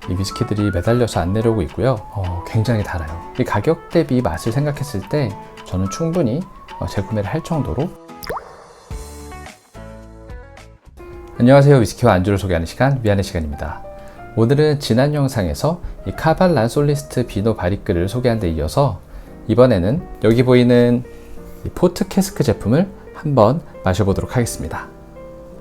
이 위스키들이 매달려서 안 내려오고 있고요. 굉장히 달아요. 이 가격 대비 맛을 생각했을 때 저는 충분히 재구매를 할 정도로. 안녕하세요. 위스키와 안주를 소개하는 시간, 위안의 시간입니다. 오늘은 지난 영상에서 이 카발란 솔리스트 비노 바리크를 소개한 데 이어서 이번에는 여기 보이는 이 포트 캐스크 제품을 한번 마셔보도록 하겠습니다.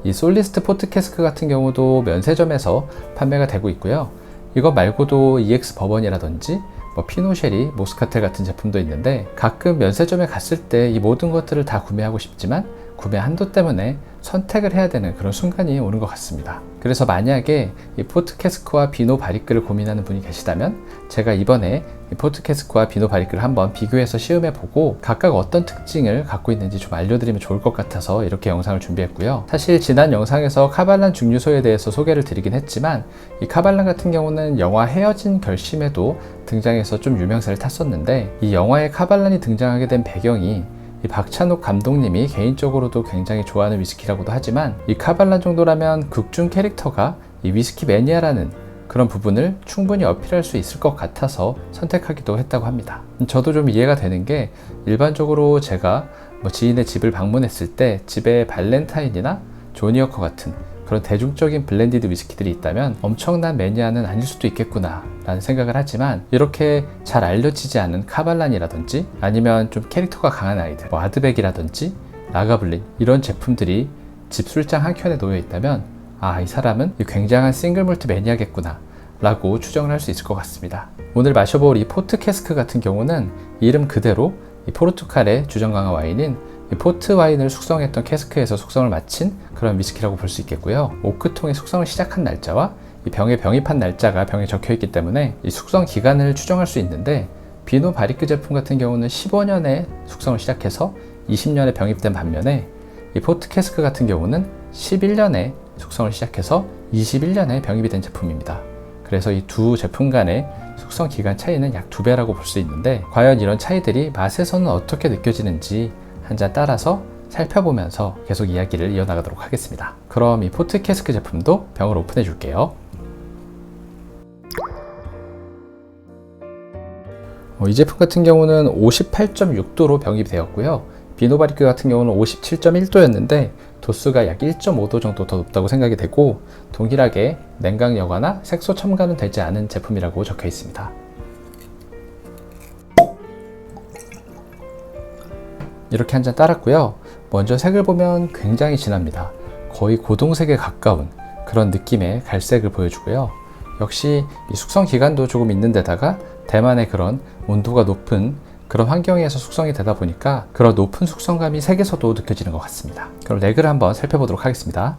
이 솔리스트 포트 캐스크 같은 경우도 면세점에서 판매가 되고 있고요. 이거 말고도 EX 버번이라든지 피노쉐리, 모스카텔 같은 제품도 있는데, 가끔 면세점에 갔을 때 이 모든 것들을 다 구매하고 싶지만 구매 한도 때문에 선택을 해야 되는 그런 순간이 오는 것 같습니다. 그래서 만약에 이 포트 캐스크와 비노 바리크를 고민하는 분이 계시다면 제가 이번에 이 포트 캐스크와 비노 바리크를 한번 비교해서 시음해 보고 각각 어떤 특징을 갖고 있는지 좀 알려드리면 좋을 것 같아서 이렇게 영상을 준비했고요. 사실 지난 영상에서 카발란 증류소에 대해서 소개를 드리긴 했지만, 이 카발란 같은 경우는 영화 헤어진 결심에도 등장해서 좀 유명세를 탔었는데, 이 영화에 카발란이 등장하게 된 배경이 이 박찬욱 감독님이 개인적으로도 굉장히 좋아하는 위스키라고도 하지만, 이 카발란 정도라면 극중 캐릭터가 이 위스키 매니아라는 그런 부분을 충분히 어필할 수 있을 것 같아서 선택하기도 했다고 합니다. 저도 좀 이해가 되는 게, 일반적으로 제가 지인의 집을 방문했을 때 집에 발렌타인이나 조니워커 같은 그런 대중적인 블렌디드 위스키들이 있다면 엄청난 매니아는 아닐 수도 있겠구나 라는 생각을 하지만, 이렇게 잘 알려지지 않은 카발란이라든지 아니면 좀 캐릭터가 강한 아이들, 아드백이라든지 라가블린, 이런 제품들이 집 술장 한켠에 놓여 있다면 이 사람은 굉장한 싱글몰트 매니아겠구나 라고 추정을 할 수 있을 것 같습니다. 오늘 마셔볼 이 포트 캐스크 같은 경우는 이름 그대로 이 포르투갈의 주정 강화 와인인 이 포트 와인을 숙성했던 캐스크에서 숙성을 마친 그런 위스키라고 볼 수 있겠고요. 오크통의 숙성을 시작한 날짜와 이 병에 병입한 날짜가 병에 적혀 있기 때문에 이 숙성 기간을 추정할 수 있는데, 비노 바리크 제품 같은 경우는 15년에 숙성을 시작해서 20년에 병입된 반면에, 이 포트 캐스크 같은 경우는 11년에 숙성을 시작해서 21년에 병입이 된 제품입니다. 그래서 이 두 제품 간의 숙성 기간 차이는 약 2배라고 볼 수 있는데, 과연 이런 차이들이 맛에서는 어떻게 느껴지는지 한 잔 따라서 살펴보면서 계속 이야기를 이어나가도록 하겠습니다. 그럼 이 포트 캐스크 제품도 병을 오픈해 줄게요. 이 제품 같은 경우는 58.6도로 병입이 되었고요. 비노 바리크 같은 경우는 57.1도였는데 도수가 약 1.5도 정도 더 높다고 생각이 되고, 동일하게 냉각 여과나 색소 첨가는 되지 않은 제품이라고 적혀 있습니다. 이렇게 한 잔 따랐고요. 먼저 색을 보면 굉장히 진합니다. 거의 고동색에 가까운 그런 느낌의 갈색을 보여주고요. 역시 이 숙성 기간도 조금 있는 데다가 대만의 그런 온도가 높은 그런 환경에서 숙성이 되다 보니까 그런 높은 숙성감이 색에서도 느껴지는 것 같습니다. 그럼 렉을 한번 살펴보도록 하겠습니다.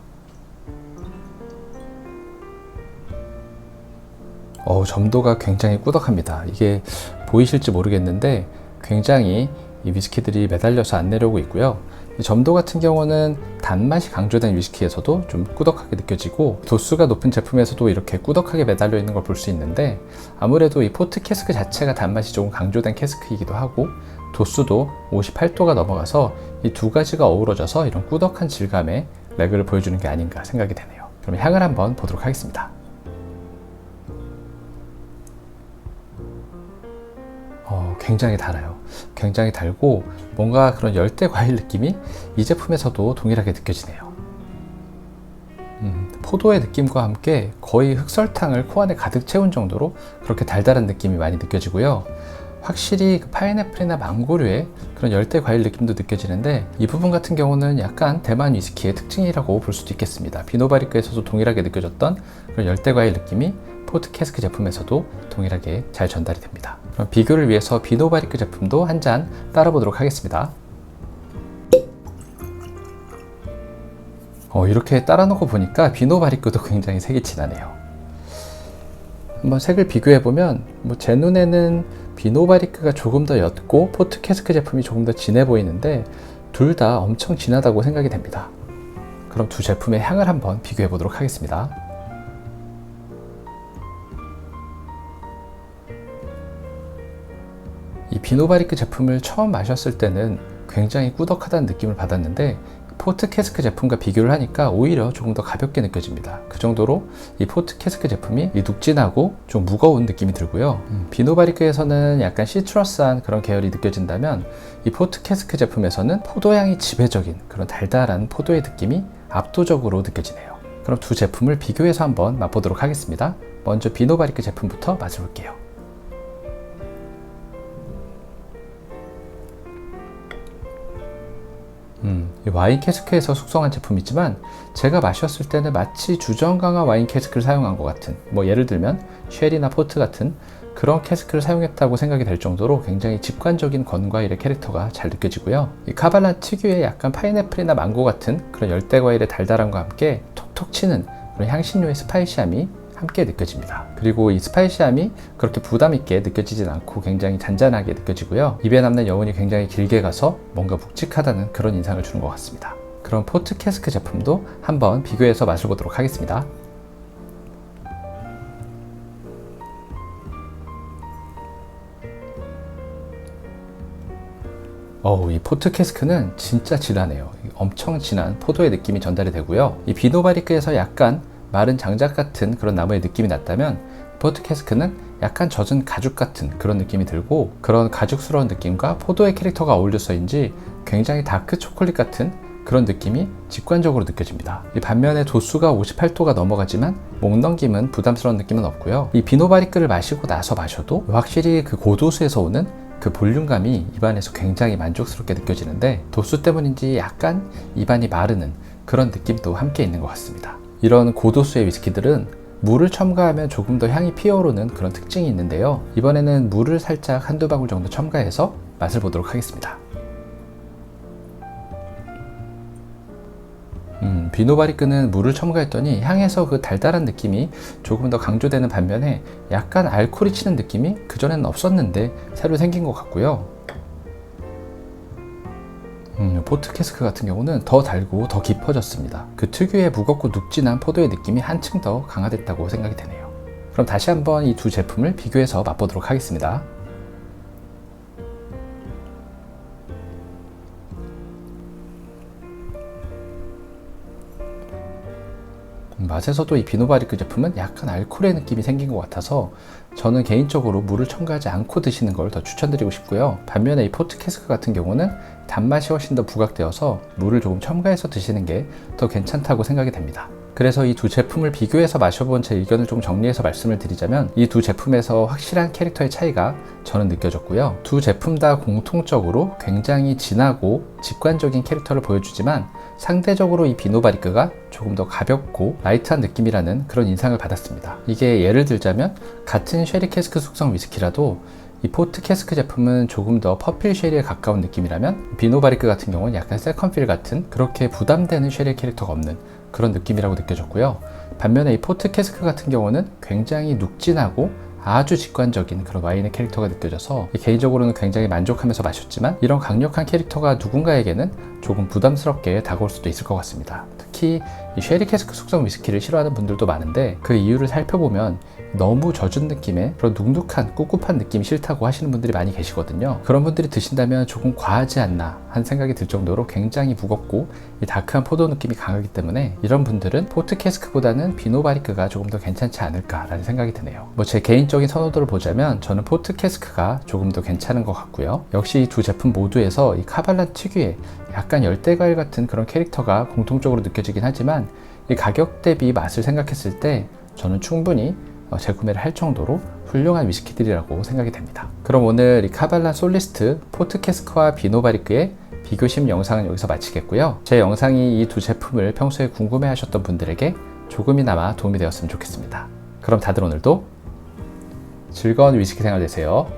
점도가 굉장히 꾸덕합니다. 이게 보이실지 모르겠는데 굉장히 이 위스키들이 매달려서 안 내려오고 있고요. 이 점도 같은 경우는 단맛이 강조된 위스키에서도 좀 꾸덕하게 느껴지고, 도수가 높은 제품에서도 이렇게 꾸덕하게 매달려 있는 걸 볼 수 있는데, 아무래도 이 포트 캐스크 자체가 단맛이 조금 강조된 캐스크이기도 하고 도수도 58도가 넘어가서 이 두 가지가 어우러져서 이런 꾸덕한 질감의 렉을 보여주는 게 아닌가 생각이 되네요. 그럼 향을 한번 보도록 하겠습니다. 굉장히 달아요. 굉장히 달고 뭔가 그런 열대 과일 느낌이 이 제품에서도 동일하게 느껴지네요. 포도의 느낌과 함께 거의 흑설탕을 코 안에 가득 채운 정도로 그렇게 달달한 느낌이 많이 느껴지고요. 확실히 파인애플이나 망고류의 그런 열대 과일 느낌도 느껴지는데, 이 부분 같은 경우는 약간 대만 위스키의 특징이라고 볼 수도 있겠습니다. 비노 바리크에서도 동일하게 느껴졌던 그런 열대 과일 느낌이 포트 캐스크 제품에서도 동일하게 잘 전달이 됩니다. 그럼 비교를 위해서 비노 바리크 제품도 한 잔 따라 보도록 하겠습니다. 이렇게 따라 놓고 보니까 비노 바리크도 굉장히 색이 진하네요. 한번 색을 비교해 보면 제 눈에는 비노 바리크가 조금 더 옅고 포트 캐스크 제품이 조금 더 진해 보이는데, 둘 다 엄청 진하다고 생각이 됩니다. 그럼 두 제품의 향을 한번 비교해 보도록 하겠습니다. 이 비노 바리크 제품을 처음 마셨을 때는 굉장히 꾸덕하다는 느낌을 받았는데, 포트 캐스크 제품과 비교를 하니까 오히려 조금 더 가볍게 느껴집니다. 그 정도로 이 포트 캐스크 제품이 눅진하고 좀 무거운 느낌이 들고요. 비노바리크에서는 약간 시트러스한 그런 계열이 느껴진다면 이 포트 캐스크 제품에서는 포도향이 지배적인 그런 달달한 포도의 느낌이 압도적으로 느껴지네요. 그럼 두 제품을 비교해서 한번 맛보도록 하겠습니다. 먼저 비노바리크 제품부터 맛을 볼게요. 이 와인 캐스크에서 숙성한 제품이지만 제가 마셨을 때는 마치 주정 강화 와인 캐스크를 사용한 것 같은, 예를 들면 쉘이나 포트 같은 그런 캐스크를 사용했다고 생각이 될 정도로 굉장히 직관적인 건과일의 캐릭터가 잘 느껴지고요. 이 카발란 특유의 약간 파인애플이나 망고 같은 그런 열대과일의 달달함과 함께 톡톡 치는 그런 향신료의 스파이시함이 함께 느껴집니다. 그리고 이 스파이시함이 그렇게 부담있게 느껴지진 않고 굉장히 잔잔하게 느껴지고요. 입에 남는 여운이 굉장히 길게 가서 뭔가 묵직하다는 그런 인상을 주는 것 같습니다. 그럼 포트 캐스크 제품도 한번 비교해서 맛을 보도록 하겠습니다. 이 포트 캐스크는 진짜 진하네요. 엄청 진한 포도의 느낌이 전달이 되고요. 이 비노바리크에서 약간 마른 장작 같은 그런 나무의 느낌이 났다면 포트 캐스크는 약간 젖은 가죽 같은 그런 느낌이 들고, 그런 가죽스러운 느낌과 포도의 캐릭터가 어울려서인지 굉장히 다크 초콜릿 같은 그런 느낌이 직관적으로 느껴집니다. 이 반면에 도수가 58도가 넘어가지만 목 넘김은 부담스러운 느낌은 없고요. 이 비노바리크를 마시고 나서 마셔도 확실히 그 고도수에서 오는 그 볼륨감이 입안에서 굉장히 만족스럽게 느껴지는데, 도수 때문인지 약간 입안이 마르는 그런 느낌도 함께 있는 것 같습니다. 이런 고도수의 위스키들은 물을 첨가하면 조금 더 향이 피어오르는 그런 특징이 있는데요. 이번에는 물을 살짝 한두 방울 정도 첨가해서 맛을 보도록 하겠습니다. 비노바리크는 물을 첨가했더니 향에서 그 달달한 느낌이 조금 더 강조되는 반면에 약간 알코올이 치는 느낌이 그전에는 없었는데 새로 생긴 것 같고요. 포트 캐스크 같은 경우는 더 달고 더 깊어졌습니다. 그 특유의 무겁고 눅진한 포도의 느낌이 한층 더 강화됐다고 생각이 되네요. 그럼 다시 한번 이 두 제품을 비교해서 맛보도록 하겠습니다. 맛에서도 이 비노바리크 제품은 약간 알코올의 느낌이 생긴 것 같아서 저는 개인적으로 물을 첨가하지 않고 드시는 걸 더 추천드리고 싶고요. 반면에 이 포트 캐스크 같은 경우는 단맛이 훨씬 더 부각되어서 물을 조금 첨가해서 드시는 게 더 괜찮다고 생각이 됩니다. 그래서 이 두 제품을 비교해서 마셔본 제 의견을 좀 정리해서 말씀을 드리자면, 이 두 제품에서 확실한 캐릭터의 차이가 저는 느껴졌고요. 두 제품 다 공통적으로 굉장히 진하고 직관적인 캐릭터를 보여주지만 상대적으로 이 비노바리크가 조금 더 가볍고 라이트한 느낌이라는 그런 인상을 받았습니다. 이게 예를 들자면 같은 쉐리 캐스크 숙성 위스키라도 이 포트 캐스크 제품은 조금 더 퍼필 쉐리에 가까운 느낌이라면 비노바리크 같은 경우는 약간 세컨필 같은 그렇게 부담되는 쉐리 캐릭터가 없는 그런 느낌이라고 느껴졌고요. 반면에 이 포트 캐스크 같은 경우는 굉장히 눅진하고 아주 직관적인 그런 와인의 캐릭터가 느껴져서 개인적으로는 굉장히 만족하면서 마셨지만, 이런 강력한 캐릭터가 누군가에게는 조금 부담스럽게 다가올 수도 있을 것 같습니다. 특히 이 쉐리 캐스크 숙성 위스키를 싫어하는 분들도 많은데, 그 이유를 살펴보면 너무 젖은 느낌의 그런 눅눅한 꿉꿉한 느낌이 싫다고 하시는 분들이 많이 계시거든요. 그런 분들이 드신다면 조금 과하지 않나 한 생각이 들 정도로 굉장히 무겁고 이 다크한 포도 느낌이 강하기 때문에 이런 분들은 포트 캐스크보다는 비노바리크가 조금 더 괜찮지 않을까라는 생각이 드네요. 제 개인적인 선호도를 보자면 저는 포트 캐스크가 조금 더 괜찮은 것 같고요. 역시 이 두 제품 모두에서 이 카발란 특유의 약간 열대과일 같은 그런 캐릭터가 공통적으로 느껴지긴 하지만, 이 가격 대비 맛을 생각했을 때 저는 충분히 재구매를 할 정도로 훌륭한 위스키들이라고 생각이 됩니다. 그럼 오늘 이 카발란 솔리스트 포트 캐스크와 비노바리크의 비교심 영상은 여기서 마치겠고요. 제 영상이 이 두 제품을 평소에 궁금해 하셨던 분들에게 조금이나마 도움이 되었으면 좋겠습니다. 그럼 다들 오늘도 즐거운 위스키 생활 되세요.